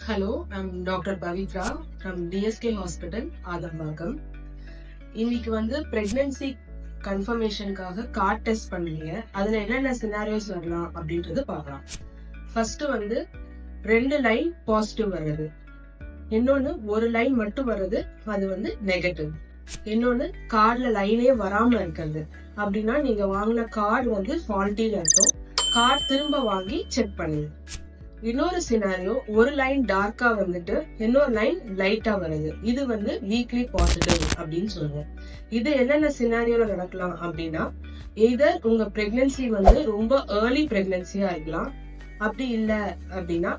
Hello, I'm Dr. Pavitra from DSK Hospital, Adambagam. இன்னைக்கு pregnancy confirmationக்காக card test பண்ணுவீங்க. அதுல என்னென்ன சினாரியோஸ் வரலாம் அப்படின்றது பார்க்கலாம். ஃபர்ஸ்ட் 2 லைன் பாசிட்டிவ் வருது. இன்னொன்னு ஒரு லைன் மட்டும் வருது, அது நெகட்டிவ். இன்னொன்னு கார்ட்ல லைனே வராம இருக்கிறது. அப்படின்னா நீங்க வாங்கின கார்டு ஃபால்ட்டில இருக்கும். கார்டு திரும்ப வாங்கி செக் பண்ணுங்க. இன்னொரு சினாரியோ ஒரு லைன் டார்க்கா இன்னொரு லைன் லைட்டா வருது. இது வீக்லி பாசிட்டிவ் அப்படின்னு சொல்லுவோம். இது என்னென்ன சினாரியோல நடக்கலாம் அப்படின்னா, எய்தர் உங்க பிரெக்னன்சி ரொம்ப ஏர்லி பிரெக்னன்சியா இருக்கலாம். அப்படி இல்ல அப்படின்னா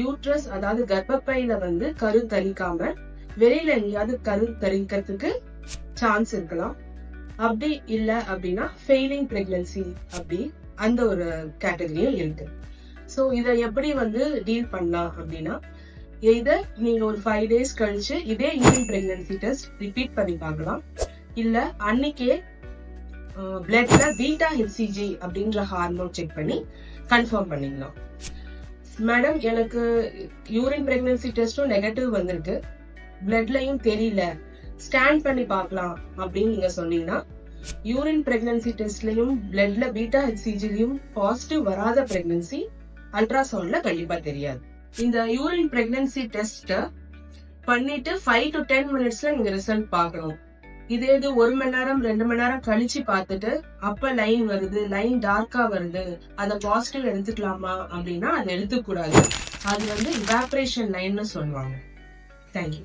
யூட்ரஸ் அதாவது கர்ப்பப்பையில கரு தரிக்காம வெளியில எங்கேயாவது கரு தரிக்கிறதுக்கு சான்ஸ் இருக்கலாம். அப்படி இல்ல அப்படின்னா ஃபெயிலிங் பிரெக்னன்சி அப்படி அந்த ஒரு கேட்டகரியும் இருக்கு. சோ இத எப்படி டீல் பண்ணலாம் அப்படின்னா, எய்தர் நீங்க ஒரு 5 days கழிச்சு இதே யூரின் பிரெக்னன்சி டெஸ்ட் ரிப்பீட் பண்ணி பார்க்கலாம். இல்ல அன்னைக்கே பிளட்ல பீட்டா ஹெச்சிஜி அப்படின்ற ஹார்மோன் செக் பண்ணி கன்ஃபார்ம் பண்ணிக்கலாம். மேடம், எனக்கு யூரின் பிரெக்னன்சி டெஸ்டும் நெகட்டிவ் வந்திருக்கு, பிளட்லயும் தெரியல, ஸ்கேன் பண்ணி பார்க்கலாம் அப்படின்னு நீங்க சொன்னீங்கன்னா, யூரின் பிரெக்னன்சி டெஸ்ட்லயும் பிளட்ல பீட்டா ஹெச்சிஜிலயும் பாசிட்டிவ் வராத பிரெக்னன்சி அல்ட்ராசவுண்ட்ல கண்டிப்பா தெரியாது. இந்த யூரின் பிரெக்னன்சி டெஸ்ட் பண்ணிட்டு 5 to 10 minutesல நீங்க ரிசல்ட் பார்க்கணும். இதே இது 1 மணி நேரம் 2 மணி நேரம் கழிச்சு பார்த்துட்டு அப்ப லைன் வருது, லைன் டார்க்கா வருது, அத பாசிட்டிவ் எடுத்துக்கலாமா அப்படின்னா அதை எடுத்துக்க கூடாது. அது இவாபரேஷன் லைன்னு சொல்லுவாங்க. தேங்க்யூ.